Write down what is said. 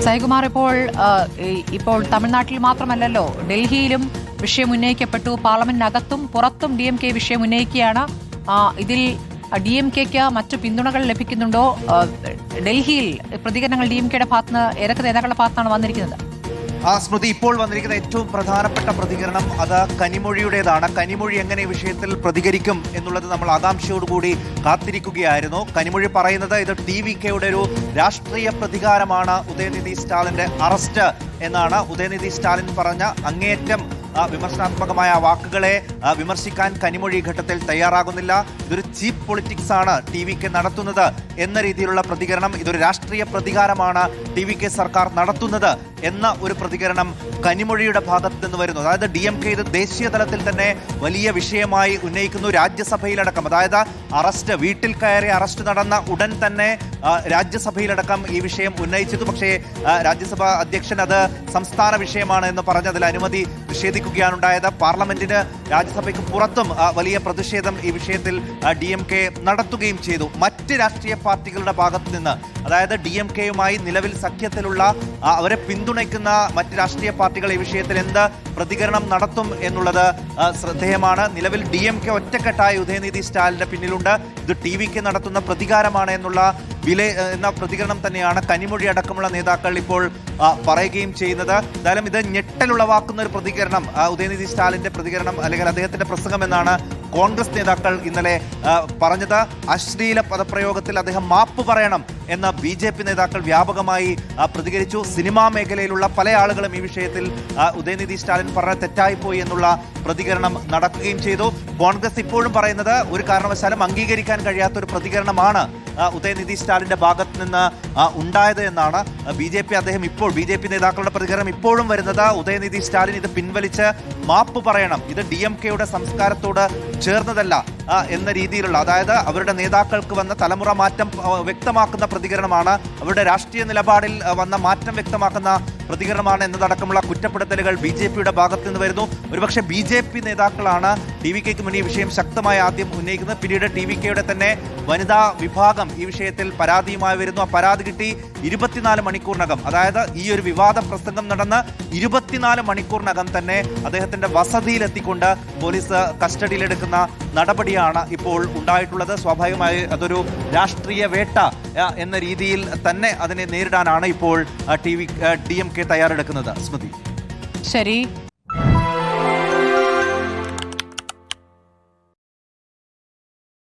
സായികുമാർ, ഇപ്പോൾ തമിഴ്നാട്ടിൽ മാത്രമല്ലല്ലോ, ഡൽഹിയിലും വിഷയം ഉന്നയിക്കപ്പെട്ടു. പാർലമെന്റിനകത്തും പുറത്തും DMK വിഷയം ഉന്നയിക്കുകയാണ്. ഇതിൽ DMKക്ക് മറ്റു പിന്തുണകൾ ലഭിക്കുന്നുണ്ടോ? ഡൽഹിയിൽ പ്രതികരണങ്ങൾ DMKയുടെ ഭാഗത്തുനിന്ന് ഏതൊക്കെ നേതാക്കളുടെ ഭാഗത്താണ് വന്നിരിക്കുന്നത്? സ്മൃതി, ഇപ്പോൾ വന്നിരിക്കുന്ന ഏറ്റവും പ്രധാനപ്പെട്ട പ്രതികരണം അത് കനിമൊഴിയുടേതാണ്. കനിമൊഴി എങ്ങനെ ഈ വിഷയത്തിൽ പ്രതികരിക്കും എന്നുള്ളത് നമ്മൾ ആകാംക്ഷയോടുകൂടി കാത്തിരിക്കുകയായിരുന്നു. കനിമൊഴി പറയുന്നത് ഇത് TVKയുടെ ഒരു രാഷ്ട്രീയ പ്രതികാരമാണ് ഉദയനിധി സ്റ്റാലിന്റെ അറസ്റ്റ് എന്നാണ്. ഉദയനിധി സ്റ്റാലിൻ പറഞ്ഞ അങ്ങേയറ്റം വിമർശനാത്മകമായ വാക്കുകളെ വിമർശിക്കാൻ കനിമൊഴി ഘട്ടത്തിൽ തയ്യാറാകുന്നില്ല. ഇതൊരു ചീപ്പ് പൊളിറ്റിക്സ് ആണ് TVK നടത്തുന്നത് എന്ന രീതിയിലുള്ള പ്രതികരണം. ഇതൊരു രാഷ്ട്രീയ പ്രതികാരമാണ് TVK സർക്കാർ നടത്തുന്നത് എന്ന ഒരു പ്രതികരണം കനിമൊഴിയുടെ ഭാഗത്ത് നിന്ന് വരുന്നു. അതായത് DMK ഇത് ദേശീയ തലത്തിൽ തന്നെ വലിയ വിഷയമായി ഉന്നയിക്കുന്നു. രാജ്യസഭയിലടക്കം, അതായത് അറസ്റ്റ്, വീട്ടിൽ കയറി അറസ്റ്റ് നടന്ന ഉടൻ തന്നെ രാജ്യസഭയിലടക്കം ഈ വിഷയം ഉന്നയിച്ചത്. പക്ഷേ രാജ്യസഭാ അധ്യക്ഷൻ അത് സംസ്ഥാന വിഷയമാണ് എന്ന് പറഞ്ഞ് അതിൽ അനുമതി നിഷേധിക്കുകയാണ് ഉണ്ടായത്. പാർലമെന്റിന് രാജ്യസഭയ്ക്ക് പുറത്തും വലിയ പ്രതിഷേധം ഈ വിഷയത്തിൽ DMK നടത്തുകയും ചെയ്തു. മറ്റ് രാഷ്ട്രീയ പാർട്ടികളുടെ ഭാഗത്ത് നിന്ന്, അതായത് DMKയുമായി നിലവിൽ സഖ്യത്തിലുള്ള അവരെ പിന്തുണയ്ക്കുന്ന മറ്റ് രാഷ്ട്രീയ പാർട്ടികൾ ഈ വിഷയത്തിൽ എന്ത് പ്രതികരണം നടത്തും എന്നുള്ളത് ശ്രദ്ധേയമാണ്. നിലവിൽ DMK ഒറ്റക്കെട്ടായി ഉദയനിധി സ്റ്റാലിന്റെ പിന്നിലുണ്ട്. ഇത് TVK നടത്തുന്ന പ്രതികാരമാണ് എന്നുള്ള പ്രതികരണം തന്നെയാണ് കനിമൊഴി അടക്കമുള്ള നേതാക്കൾ ഇപ്പോൾ പറയുകയും ചെയ്യുന്നത്. എന്തായാലും ഇത് ഞെട്ടലുളവാക്കുന്ന ഒരു പ്രതികരണം, ഉദയനിധി സ്റ്റാലിന്റെ പ്രതികരണം അല്ലെങ്കിൽ അദ്ദേഹത്തിന്റെ പ്രസംഗം എന്നാണ് കോൺഗ്രസ് നേതാക്കൾ ഇന്നലെ പറഞ്ഞത്. അശ്ലീല പദപ്രയോഗത്തിൽ അദ്ദേഹം മാപ്പ് പറയണം എന്ന് BJP നേതാക്കൾ വ്യാപകമായി പ്രതികരിച്ചു. സിനിമാ മേഖലയിലുള്ള പല ആളുകളും ഈ വിഷയത്തിൽ ഉദയനിധി സ്റ്റാലിൻ പറഞ്ഞ തെറ്റായിപ്പോയി എന്നുള്ള പ്രതികരണം നടക്കുകയും ചെയ്തു. കോൺഗ്രസ് ഇപ്പോഴും പറയുന്നത് ഒരു കാരണവശാലും അംഗീകരിക്കാൻ കഴിയാത്തൊരു പ്രതികരണമാണ് ഉദയനിധി സ്റ്റാലിന്റെ ഭാഗത്ത് നിന്ന് ഉണ്ടായത് എന്നാണ്. BJP നേതാക്കളുടെ പ്രതികരണം ഇപ്പോഴും വരുന്നത് ഉദയനിധി സ്റ്റാലിൻ ഇത് പിൻവലിച്ച് മാപ്പ് പറയണം, ഇത് DMKയുടെ സംസ്കാരത്തോട് ചേർന്നതല്ല എന്ന രീതിയിലുള്ള, അതായത് അവരുടെ നേതാക്കൾക്ക് വന്ന തലമുറ മാറ്റം വ്യക്തമാക്കുന്ന പ്രതികരണമാണ്, അവരുടെ രാഷ്ട്രീയ നിലപാടിൽ വന്ന മാറ്റം വ്യക്തമാക്കുന്ന പ്രതികരണമാണ് എന്നതടക്കമുള്ള കുറ്റപ്പെടുത്തലുകൾ BJPയുടെ ഭാഗത്ത് നിന്ന് വരുന്നു. ഒരുപക്ഷെ BJP നേതാക്കളാണ് TVKയ്ക്ക് മുന്നിൽ ഈ വിഷയം ശക്തമായി ആദ്യം ഉന്നയിക്കുന്നത്. പിന്നീട് TVKയുടെ തന്നെ വനിതാ വിഭാഗം ഈ വിഷയത്തിൽ പരാതിയുമായി വരുന്നു. ആ പരാതി കിട്ടി 24 മണിക്കൂറിനകം, അതായത് ഈ ഒരു വിവാദ പ്രസംഗം നടന്ന് 24 മണിക്കൂറിനകം തന്നെ അദ്ദേഹത്തിന്റെ വസതിയിലെത്തിക്കൊണ്ട് പോലീസ് കസ്റ്റഡിയിലെടുക്കുന്ന നടപടിയാണ് ഇപ്പോൾ ഉണ്ടായിട്ടുള്ളത്. സ്വാഭാവികമായി അതൊരു രാഷ്ട്രീയ വേട്ട എന്ന രീതിയിൽ തന്നെ അതിനെ നേരിടാനാണ് ഇപ്പോൾ DMK തയ്യാറെടുക്കുന്നത്. സ്മൃതി, ശരി.